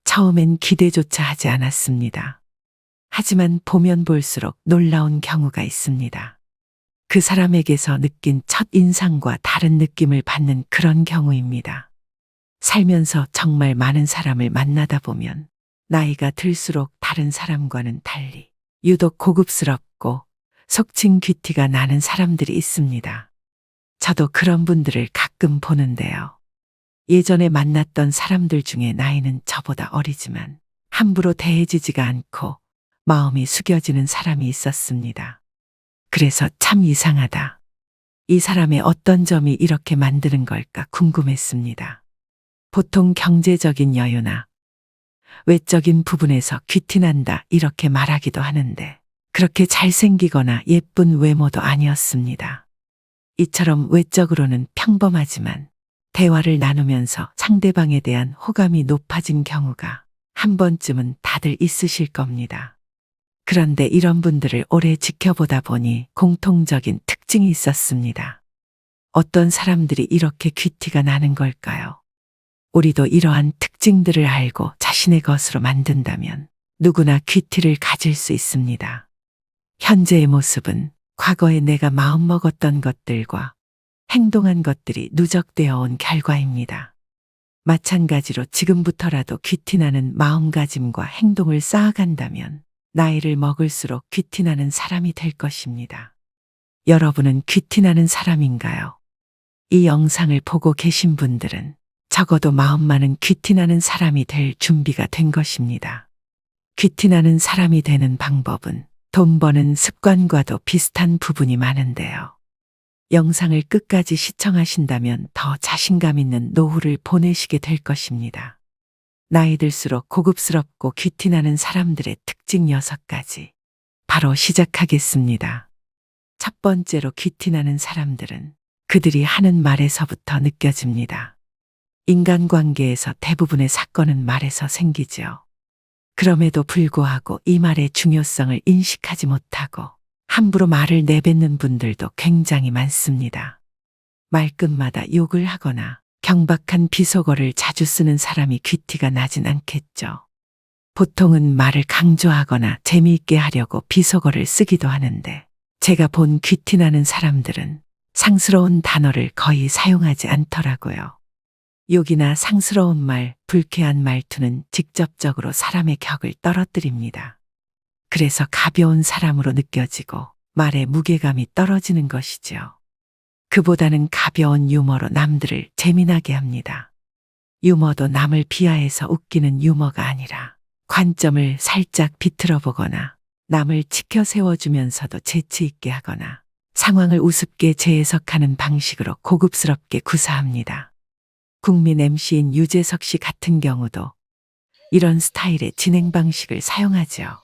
처음엔 기대조차 하지 않았습니다. 하지만 보면 볼수록 놀라운 경우가 있습니다. 그 사람에게서 느낀 첫 인상과 다른 느낌을 받는 그런 경우입니다. 살면서 정말 많은 사람을 만나다 보면 나이가 들수록 다른 사람과는 달리 유독 고급스럽고 속칭 귀티가 나는 사람들이 있습니다. 저도 그런 분들을 가끔 보는데요. 예전에 만났던 사람들 중에 나이는 저보다 어리지만 함부로 대해지지가 않고 마음이 숙여지는 사람이 있었습니다. 그래서 참 이상하다. 이 사람의 어떤 점이 이렇게 만드는 걸까 궁금했습니다. 보통 경제적인 여유나 외적인 부분에서 귀티난다 이렇게 말하기도 하는데 그렇게 잘생기거나 예쁜 외모도 아니었습니다. 이처럼 외적으로는 평범하지만 대화를 나누면서 상대방에 대한 호감이 높아진 경우가 한 번쯤은 다들 있으실 겁니다. 그런데 이런 분들을 오래 지켜보다 보니 공통적인 특징이 있었습니다. 어떤 사람들이 이렇게 귀티가 나는 걸까요? 우리도 이러한 특징들을 알고 자신의 것으로 만든다면 누구나 귀티를 가질 수 있습니다. 현재의 모습은 과거에 내가 마음먹었던 것들과 행동한 것들이 누적되어 온 결과입니다. 마찬가지로 지금부터라도 귀티나는 마음가짐과 행동을 쌓아간다면 나이를 먹을수록 귀티나는 사람이 될 것입니다. 여러분은 귀티나는 사람인가요? 이 영상을 보고 계신 분들은 적어도 마음만은 귀티나는 사람이 될 준비가 된 것입니다. 귀티나는 사람이 되는 방법은 돈 버는 습관과도 비슷한 부분이 많은데요. 영상을 끝까지 시청하신다면 더 자신감 있는 노후를 보내시게 될 것입니다. 나이 들수록 고급스럽고 귀티나는 사람들의 특징 6가지. 바로 시작하겠습니다. 첫 번째로 귀티나는 사람들은 그들이 하는 말에서부터 느껴집니다. 인간관계에서 대부분의 사건은 말에서 생기죠. 그럼에도 불구하고 이 말의 중요성을 인식하지 못하고 함부로 말을 내뱉는 분들도 굉장히 많습니다. 말끝마다 욕을 하거나 경박한 비속어를 자주 쓰는 사람이 귀티가 나진 않겠죠. 보통은 말을 강조하거나 재미있게 하려고 비속어를 쓰기도 하는데 제가 본 귀티나는 사람들은 상스러운 단어를 거의 사용하지 않더라고요. 욕이나 상스러운 말, 불쾌한 말투는 직접적으로 사람의 격을 떨어뜨립니다. 그래서 가벼운 사람으로 느껴지고 말의 무게감이 떨어지는 것이죠. 그보다는 가벼운 유머로 남들을 재미나게 합니다. 유머도 남을 비하해서 웃기는 유머가 아니라 관점을 살짝 비틀어 보거나 남을 치켜 세워주면서도 재치 있게 하거나 상황을 우습게 재해석하는 방식으로 고급스럽게 구사합니다. 국민 MC인 유재석 씨 같은 경우도 이런 스타일의 진행 방식을 사용하죠.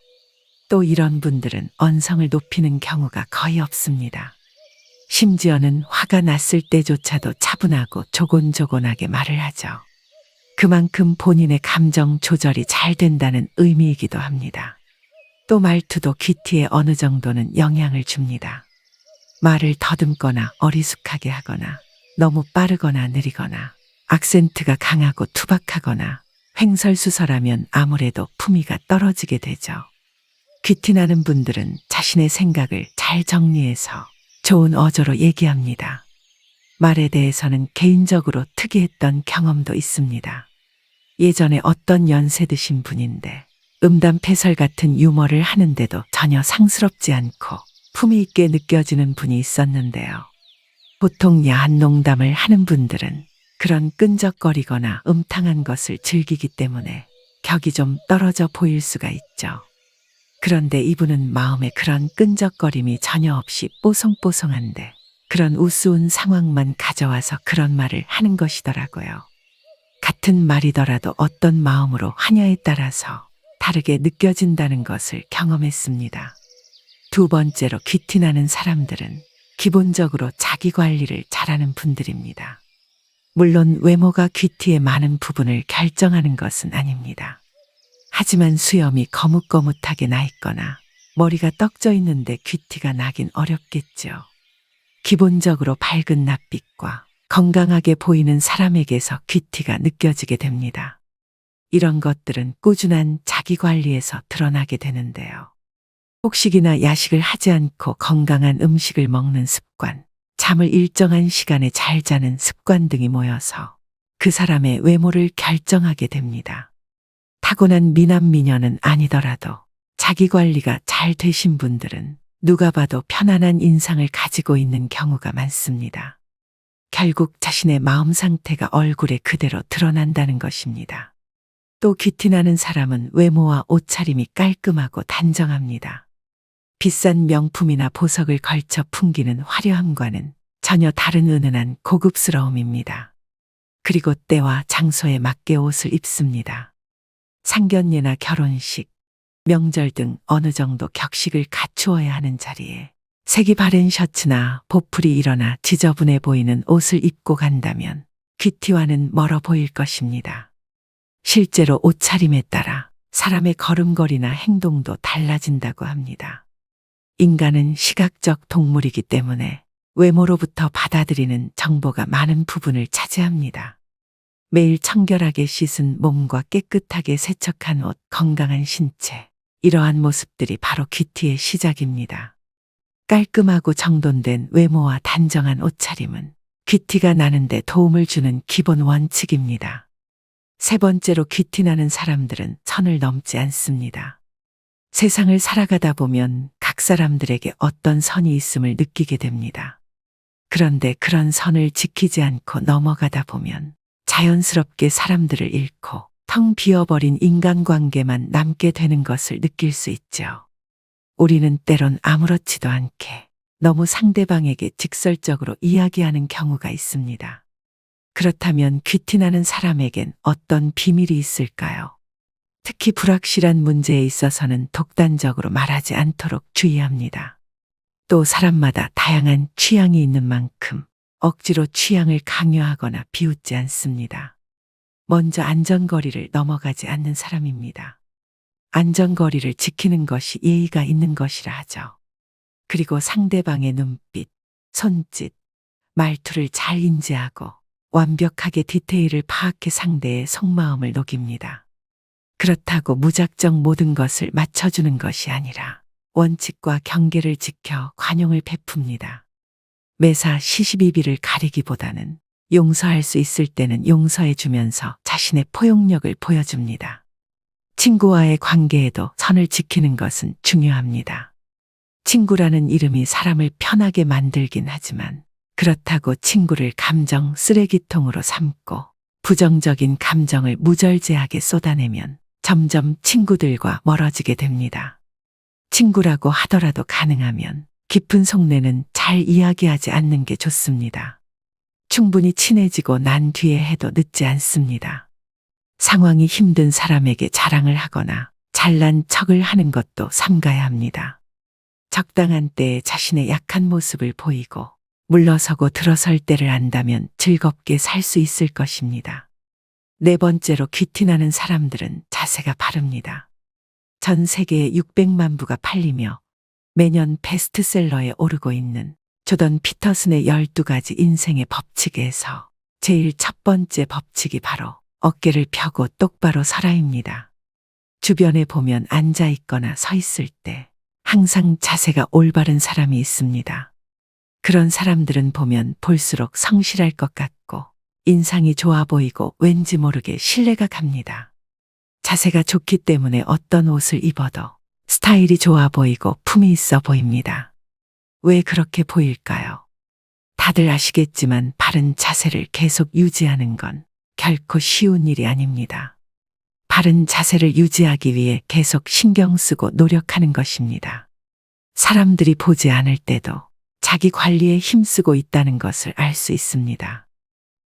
또 이런 분들은 언성을 높이는 경우가 거의 없습니다. 심지어는 화가 났을 때조차도 차분하고 조곤조곤하게 말을 하죠. 그만큼 본인의 감정 조절이 잘 된다는 의미이기도 합니다. 또 말투도 귀티에 어느 정도는 영향을 줍니다. 말을 더듬거나 어리숙하게 하거나 너무 빠르거나 느리거나 악센트가 강하고 투박하거나 횡설수설하면 아무래도 품위가 떨어지게 되죠. 귀티나는 분들은 자신의 생각을 잘 정리해서 좋은 어조로 얘기합니다. 말에 대해서는 개인적으로 특이했던 경험도 있습니다. 예전에 어떤 연세 드신 분인데 음담패설 같은 유머를 하는데도 전혀 상스럽지 않고 품위 있게 느껴지는 분이 있었는데요. 보통 야한 농담을 하는 분들은 그런 끈적거리거나 음탕한 것을 즐기기 때문에 격이 좀 떨어져 보일 수가 있죠. 그런데 이분은 마음에 그런 끈적거림이 전혀 없이 뽀송뽀송한데 그런 우스운 상황만 가져와서 그런 말을 하는 것이더라고요. 같은 말이더라도 어떤 마음으로 하냐에 따라서 다르게 느껴진다는 것을 경험했습니다. 두 번째로 귀티나는 사람들은 기본적으로 자기 관리를 잘하는 분들입니다. 물론 외모가 귀티의 많은 부분을 결정하는 것은 아닙니다. 하지만 수염이 거뭇거뭇하게 나 있거나 머리가 떡져 있는데 귀티가 나긴 어렵겠죠. 기본적으로 밝은 낯빛과 건강하게 보이는 사람에게서 귀티가 느껴지게 됩니다. 이런 것들은 꾸준한 자기 관리에서 드러나게 되는데요. 폭식이나 야식을 하지 않고 건강한 음식을 먹는 습관, 잠을 일정한 시간에 잘 자는 습관 등이 모여서 그 사람의 외모를 결정하게 됩니다. 타고난 미남 미녀는 아니더라도 자기 관리가 잘 되신 분들은 누가 봐도 편안한 인상을 가지고 있는 경우가 많습니다. 결국 자신의 마음 상태가 얼굴에 그대로 드러난다는 것입니다. 또 귀티나는 사람은 외모와 옷차림이 깔끔하고 단정합니다. 비싼 명품이나 보석을 걸쳐 풍기는 화려함과는 전혀 다른 은은한 고급스러움입니다. 그리고 때와 장소에 맞게 옷을 입습니다. 상견례나 결혼식, 명절 등 어느 정도 격식을 갖추어야 하는 자리에 색이 바랜 셔츠나 보풀이 일어나 지저분해 보이는 옷을 입고 간다면 귀티와는 멀어 보일 것입니다. 실제로 옷차림에 따라 사람의 걸음걸이나 행동도 달라진다고 합니다. 인간은 시각적 동물이기 때문에 외모로부터 받아들이는 정보가 많은 부분을 차지합니다. 매일 청결하게 씻은 몸과 깨끗하게 세척한 옷, 건강한 신체, 이러한 모습들이 바로 귀티의 시작입니다. 깔끔하고 정돈된 외모와 단정한 옷차림은 귀티가 나는데 도움을 주는 기본 원칙입니다. 세 번째로 귀티나는 사람들은 선을 넘지 않습니다. 세상을 살아가다 보면 각 사람들에게 어떤 선이 있음을 느끼게 됩니다. 그런데 그런 선을 지키지 않고 넘어가다 보면 자연스럽게 사람들을 잃고 텅 비어버린 인간관계만 남게 되는 것을 느낄 수 있죠. 우리는 때론 아무렇지도 않게 너무 상대방에게 직설적으로 이야기하는 경우가 있습니다. 그렇다면 귀티나는 사람에겐 어떤 비밀이 있을까요? 특히 불확실한 문제에 있어서는 독단적으로 말하지 않도록 주의합니다. 또 사람마다 다양한 취향이 있는 만큼 억지로 취향을 강요하거나 비웃지 않습니다. 먼저 안전거리를 넘어가지 않는 사람입니다. 안전거리를 지키는 것이 예의가 있는 것이라 하죠. 그리고 상대방의 눈빛, 손짓, 말투를 잘 인지하고 완벽하게 디테일을 파악해 상대의 속마음을 녹입니다. 그렇다고 무작정 모든 것을 맞춰주는 것이 아니라 원칙과 경계를 지켜 관용을 베풉니다. 매사 시시비비를 가리기보다는 용서할 수 있을 때는 용서해 주면서 자신의 포용력을 보여줍니다. 친구와의 관계에도 선을 지키는 것은 중요합니다. 친구라는 이름이 사람을 편하게 만들긴 하지만 그렇다고 친구를 감정 쓰레기통으로 삼고 부정적인 감정을 무절제하게 쏟아내면 점점 친구들과 멀어지게 됩니다. 친구라고 하더라도 가능하면 깊은 속내는 잘 이야기하지 않는 게 좋습니다. 충분히 친해지고 난 뒤에 해도 늦지 않습니다. 상황이 힘든 사람에게 자랑을 하거나 잘난 척을 하는 것도 삼가야 합니다. 적당한 때에 자신의 약한 모습을 보이고 물러서고 들어설 때를 안다면 즐겁게 살 수 있을 것입니다. 네 번째로 귀티나는 사람들은 자세가 바릅니다. 전 세계에 600만 부가 팔리며 매년 베스트셀러에 오르고 있는 조던 피터슨의 12가지 인생의 법칙에서 제일 첫 번째 법칙이 바로 어깨를 펴고 똑바로 서라입니다. 주변에 보면 앉아 있거나 서 있을 때 항상 자세가 올바른 사람이 있습니다. 그런 사람들은 보면 볼수록 성실할 것 같고 인상이 좋아 보이고 왠지 모르게 신뢰가 갑니다. 자세가 좋기 때문에 어떤 옷을 입어도 스타일이 좋아 보이고 품이 있어 보입니다. 왜 그렇게 보일까요? 다들 아시겠지만 바른 자세를 계속 유지하는 건 결코 쉬운 일이 아닙니다. 바른 자세를 유지하기 위해 계속 신경 쓰고 노력하는 것입니다. 사람들이 보지 않을 때도 자기 관리에 힘쓰고 있다는 것을 알 수 있습니다.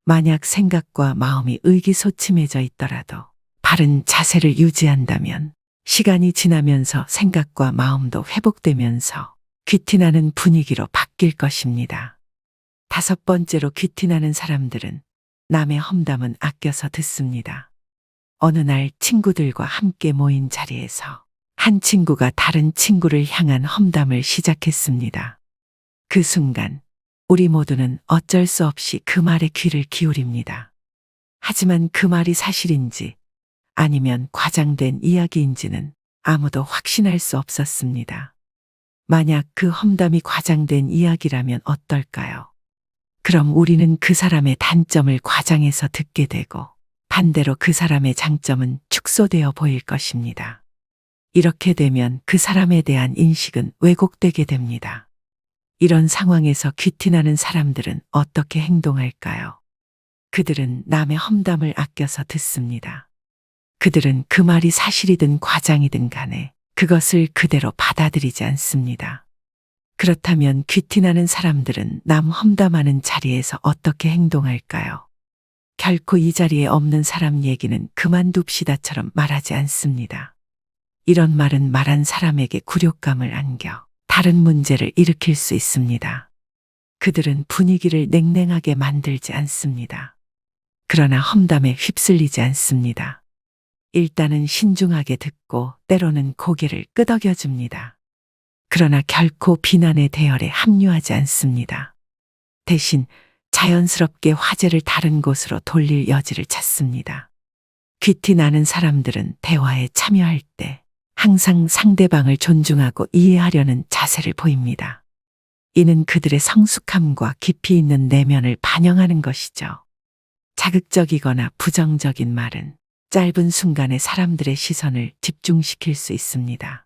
만약 생각과 마음이 의기소침해져 있더라도 바른 자세를 유지한다면 시간이 지나면서 생각과 마음도 회복되면서 귀티나는 분위기로 바뀔 것입니다. 다섯 번째로 귀티나는 사람들은 남의 험담은 아껴서 듣습니다. 어느 날 친구들과 함께 모인 자리에서 한 친구가 다른 친구를 향한 험담을 시작했습니다. 그 순간 우리 모두는 어쩔 수 없이 그 말에 귀를 기울입니다. 하지만 그 말이 사실인지 아니면 과장된 이야기인지는 아무도 확신할 수 없었습니다. 만약 그 험담이 과장된 이야기라면 어떨까요? 그럼 우리는 그 사람의 단점을 과장해서 듣게 되고 반대로 그 사람의 장점은 축소되어 보일 것입니다. 이렇게 되면 그 사람에 대한 인식은 왜곡되게 됩니다. 이런 상황에서 귀티나는 사람들은 어떻게 행동할까요? 그들은 남의 험담을 아껴서 듣습니다. 그들은 그 말이 사실이든 과장이든 간에 그것을 그대로 받아들이지 않습니다. 그렇다면 귀티나는 사람들은 남 험담하는 자리에서 어떻게 행동할까요? 결코 이 자리에 없는 사람 얘기는 그만둡시다처럼 말하지 않습니다. 이런 말은 말한 사람에게 굴욕감을 안겨 다른 문제를 일으킬 수 있습니다. 그들은 분위기를 냉랭하게 만들지 않습니다. 그러나 험담에 휩쓸리지 않습니다. 일단은 신중하게 듣고 때로는 고개를 끄덕여줍니다. 그러나 결코 비난의 대열에 합류하지 않습니다. 대신 자연스럽게 화제를 다른 곳으로 돌릴 여지를 찾습니다. 귀티 나는 사람들은 대화에 참여할 때 항상 상대방을 존중하고 이해하려는 자세를 보입니다. 이는 그들의 성숙함과 깊이 있는 내면을 반영하는 것이죠. 자극적이거나 부정적인 말은 짧은 순간에 사람들의 시선을 집중시킬 수 있습니다.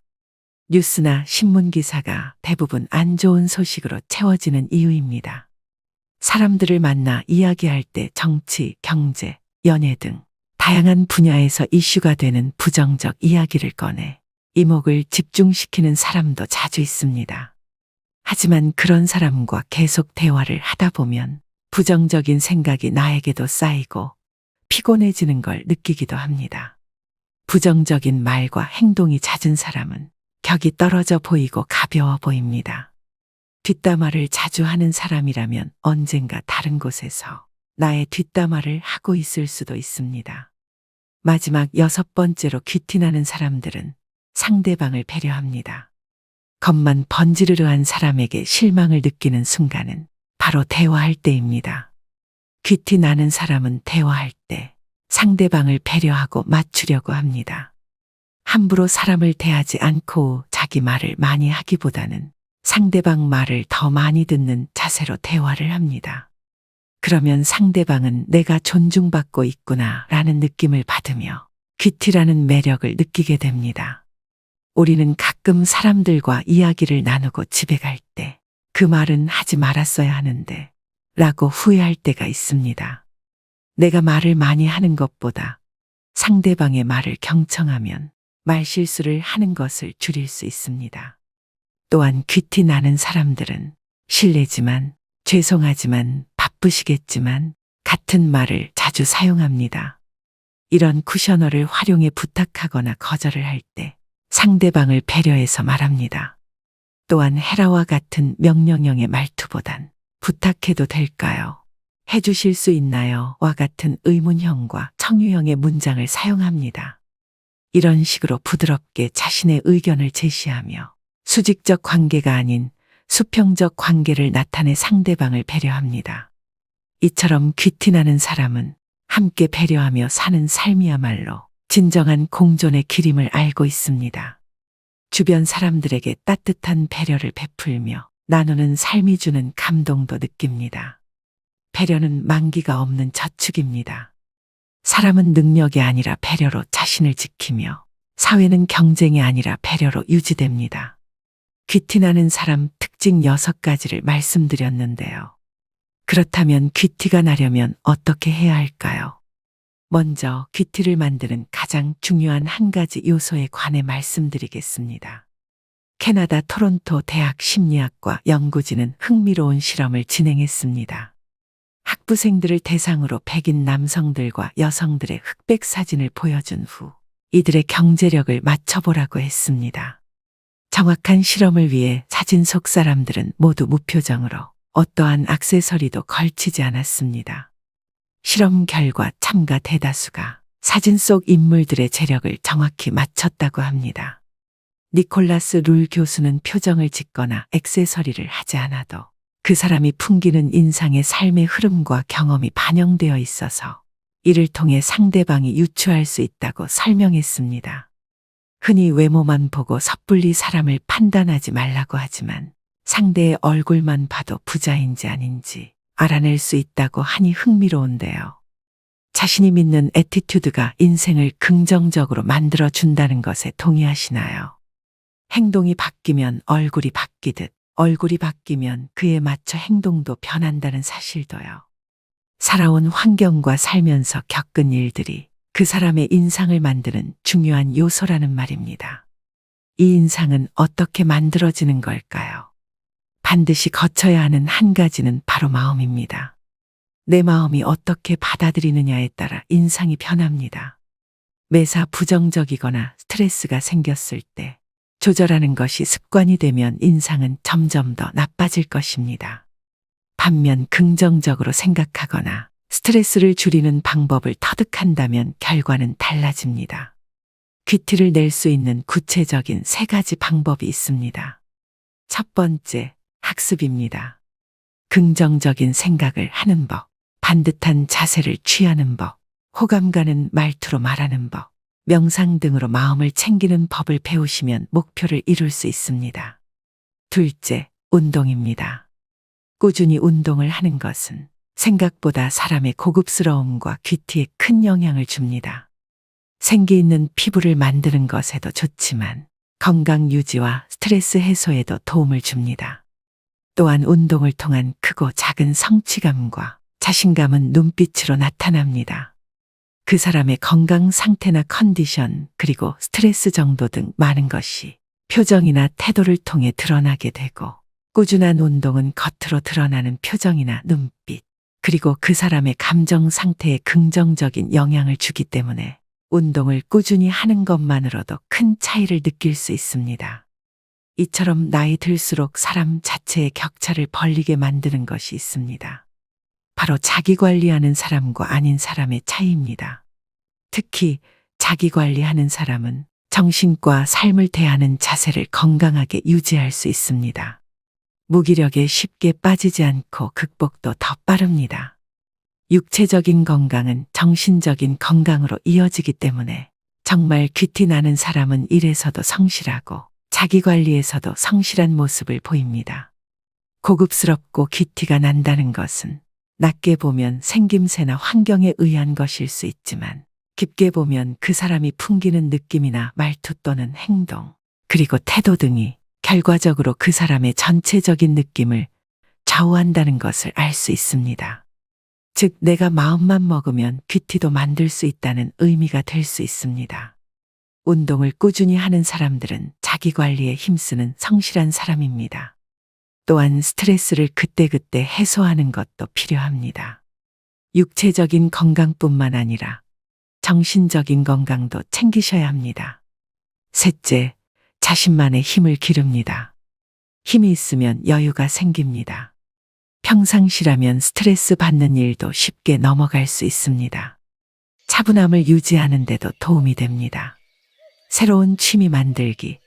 뉴스나 신문 기사가 대부분 안 좋은 소식으로 채워지는 이유입니다. 사람들을 만나 이야기할 때 정치, 경제, 연예 등 다양한 분야에서 이슈가 되는 부정적 이야기를 꺼내 이목을 집중시키는 사람도 자주 있습니다. 하지만 그런 사람과 계속 대화를 하다 보면 부정적인 생각이 나에게도 쌓이고 피곤해지는 걸 느끼기도 합니다. 부정적인 말과 행동이 잦은 사람은 격이 떨어져 보이고 가벼워 보입니다. 뒷담화를 자주 하는 사람이라면 언젠가 다른 곳에서 나의 뒷담화를 하고 있을 수도 있습니다. 마지막 6번째로 귀티나는 사람들은 상대방을 배려합니다. 겉만 번지르르한 사람에게 실망을 느끼는 순간은 바로 대화할 때입니다. 귀티나는 사람은 대화할 때 상대방을 배려하고 맞추려고 합니다. 함부로 사람을 대하지 않고 자기 말을 많이 하기보다는 상대방 말을 더 많이 듣는 자세로 대화를 합니다. 그러면 상대방은 내가 존중받고 있구나 라는 느낌을 받으며 귀티라는 매력을 느끼게 됩니다. 우리는 가끔 사람들과 이야기를 나누고 집에 갈 때 그 말은 하지 말았어야 하는데 라고 후회할 때가 있습니다. 내가 말을 많이 하는 것보다 상대방의 말을 경청하면 말실수를 하는 것을 줄일 수 있습니다. 또한 귀티 나는 사람들은 실례지만 죄송하지만 바쁘시겠지만 같은 말을 자주 사용합니다. 이런 쿠셔너를 활용해 부탁하거나 거절을 할 때 상대방을 배려해서 말합니다. 또한 해라와 같은 명령형의 말투보단 부탁해도 될까요? 해주실 수 있나요? 와 같은 의문형과 청유형의 문장을 사용합니다. 이런 식으로 부드럽게 자신의 의견을 제시하며 수직적 관계가 아닌 수평적 관계를 나타내 상대방을 배려합니다. 이처럼 귀티나는 사람은 함께 배려하며 사는 삶이야말로 진정한 공존의 길임을 알고 있습니다. 주변 사람들에게 따뜻한 배려를 베풀며 나누는 삶이 주는 감동도 느낍니다. 배려는 만기가 없는 저축입니다. 사람은 능력이 아니라 배려로 자신을 지키며 사회는 경쟁이 아니라 배려로 유지됩니다. 귀티나는 사람 특징 6가지를 말씀드렸는데요. 그렇다면 귀티가 나려면 어떻게 해야 할까요? 먼저 귀티를 만드는 가장 중요한 한 가지 요소에 관해 말씀드리겠습니다. 캐나다 토론토 대학 심리학과 연구진은 흥미로운 실험을 진행했습니다. 학부생들을 대상으로 백인 남성들과 여성들의 흑백 사진을 보여준 후 이들의 경제력을 맞춰보라고 했습니다. 정확한 실험을 위해 사진 속 사람들은 모두 무표정으로 어떠한 액세서리도 걸치지 않았습니다. 실험 결과 참가 대다수가 사진 속 인물들의 재력을 정확히 맞췄다고 합니다. 니콜라스 룰 교수는 표정을 짓거나 액세서리를 하지 않아도 그 사람이 풍기는 인상의 삶의 흐름과 경험이 반영되어 있어서 이를 통해 상대방이 유추할 수 있다고 설명했습니다. 흔히 외모만 보고 섣불리 사람을 판단하지 말라고 하지만 상대의 얼굴만 봐도 부자인지 아닌지 알아낼 수 있다고 하니 흥미로운데요. 자신이 믿는 애티튜드가 인생을 긍정적으로 만들어 준다는 것에 동의하시나요? 행동이 바뀌면 얼굴이 바뀌듯 얼굴이 바뀌면 그에 맞춰 행동도 변한다는 사실도요. 살아온 환경과 살면서 겪은 일들이 그 사람의 인상을 만드는 중요한 요소라는 말입니다. 이 인상은 어떻게 만들어지는 걸까요? 반드시 거쳐야 하는 한 가지는 바로 마음입니다. 내 마음이 어떻게 받아들이느냐에 따라 인상이 변합니다. 매사 부정적이거나 스트레스가 생겼을 때 조절하는 것이 습관이 되면 인상은 점점 더 나빠질 것입니다. 반면 긍정적으로 생각하거나 스트레스를 줄이는 방법을 터득한다면 결과는 달라집니다. 퀴티를 낼 수 있는 구체적인 3가지 방법이 있습니다. 첫 번째, 학습입니다. 긍정적인 생각을 하는 법, 반듯한 자세를 취하는 법, 호감 가는 말투로 말하는 법, 명상 등으로 마음을 챙기는 법을 배우시면 목표를 이룰 수 있습니다. 둘째, 운동입니다. 꾸준히 운동을 하는 것은 생각보다 사람의 고급스러움과 귀티에 큰 영향을 줍니다. 생기 있는 피부를 만드는 것에도 좋지만 건강 유지와 스트레스 해소에도 도움을 줍니다. 또한 운동을 통한 크고 작은 성취감과 자신감은 눈빛으로 나타납니다. 그 사람의 건강 상태나 컨디션 그리고 스트레스 정도 등 많은 것이 표정이나 태도를 통해 드러나게 되고 꾸준한 운동은 겉으로 드러나는 표정이나 눈빛 그리고 그 사람의 감정 상태에 긍정적인 영향을 주기 때문에 운동을 꾸준히 하는 것만으로도 큰 차이를 느낄 수 있습니다. 이처럼 나이 들수록 사람 자체의 격차를 벌리게 만드는 것이 있습니다. 바로 자기 관리하는 사람과 아닌 사람의 차이입니다. 특히 자기 관리하는 사람은 정신과 삶을 대하는 자세를 건강하게 유지할 수 있습니다. 무기력에 쉽게 빠지지 않고 극복도 더 빠릅니다. 육체적인 건강은 정신적인 건강으로 이어지기 때문에 정말 귀티 나는 사람은 일에서도 성실하고 자기 관리에서도 성실한 모습을 보입니다. 고급스럽고 귀티가 난다는 것은 낮게 보면 생김새나 환경에 의한 것일 수 있지만 깊게 보면 그 사람이 풍기는 느낌이나 말투 또는 행동, 그리고 태도 등이 결과적으로 그 사람의 전체적인 느낌을 좌우한다는 것을 알 수 있습니다. 즉, 내가 마음만 먹으면 귀티도 만들 수 있다는 의미가 될 수 있습니다. 운동을 꾸준히 하는 사람들은 자기 관리에 힘쓰는 성실한 사람입니다. 또한 스트레스를 그때그때 해소하는 것도 필요합니다. 육체적인 건강뿐만 아니라 정신적인 건강도 챙기셔야 합니다. 셋째, 자신만의 힘을 기릅니다. 힘이 있으면 여유가 생깁니다. 평상시라면 스트레스 받는 일도 쉽게 넘어갈 수 있습니다. 차분함을 유지하는 데도 도움이 됩니다. 새로운 취미 만들기,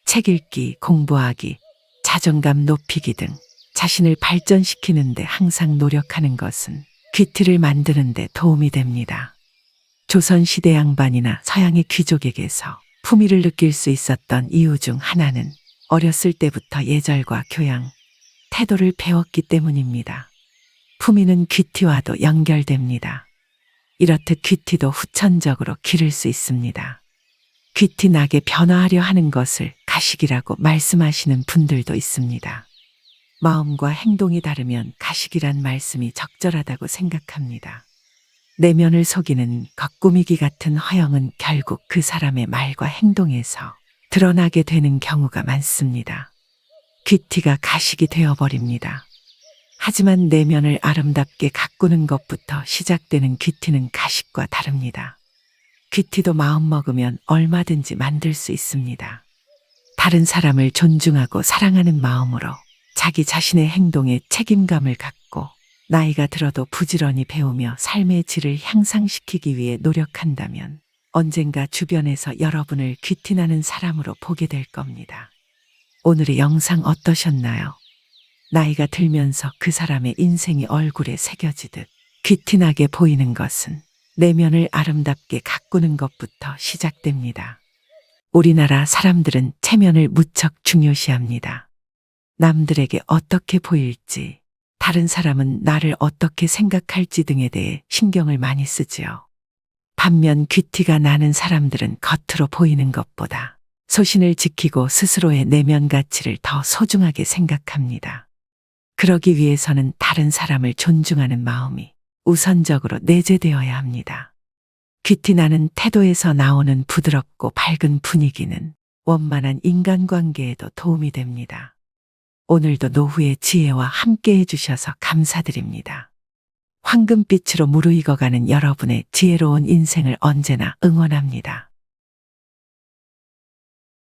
책 읽기, 공부하기, 자존감 높이기 등 자신을 발전시키는 데 항상 노력하는 것은 귀티를 만드는 데 도움이 됩니다. 조선시대 양반이나 서양의 귀족에게서 품위를 느낄 수 있었던 이유 중 하나는 어렸을 때부터 예절과 교양, 태도를 배웠기 때문입니다. 품위는 귀티와도 연결됩니다. 이렇듯 귀티도 후천적으로 기를 수 있습니다. 귀티 나게 변화하려 하는 것을 가식이라고 말씀하시는 분들도 있습니다. 마음과 행동이 다르면 가식이란 말씀이 적절하다고 생각합니다. 내면을 속이는 겉꾸미기 같은 허영은 결국 그 사람의 말과 행동에서 드러나게 되는 경우가 많습니다. 귀티가 가식이 되어버립니다. 하지만 내면을 아름답게 가꾸는 것부터 시작되는 귀티는 가식과 다릅니다. 귀티도 마음먹으면 얼마든지 만들 수 있습니다. 다른 사람을 존중하고 사랑하는 마음으로 자기 자신의 행동에 책임감을 갖고 나이가 들어도 부지런히 배우며 삶의 질을 향상시키기 위해 노력한다면 언젠가 주변에서 여러분을 귀티나는 사람으로 보게 될 겁니다. 오늘의 영상 어떠셨나요? 나이가 들면서 그 사람의 인생이 얼굴에 새겨지듯 귀티나게 보이는 것은 내면을 아름답게 가꾸는 것부터 시작됩니다. 우리나라 사람들은 체면을 무척 중요시합니다. 남들에게 어떻게 보일지, 다른 사람은 나를 어떻게 생각할지 등에 대해 신경을 많이 쓰지요. 반면 귀티가 나는 사람들은 겉으로 보이는 것보다 소신을 지키고 스스로의 내면 가치를 더 소중하게 생각합니다. 그러기 위해서는 다른 사람을 존중하는 마음이 우선적으로 내재되어야 합니다. 귀티 나는 태도에서 나오는 부드럽고 밝은 분위기는 원만한 인간관계에도 도움이 됩니다. 오늘도 노후의 지혜와 함께 해주셔서 감사드립니다. 황금빛으로 무르익어가는 여러분의 지혜로운 인생을 언제나 응원합니다.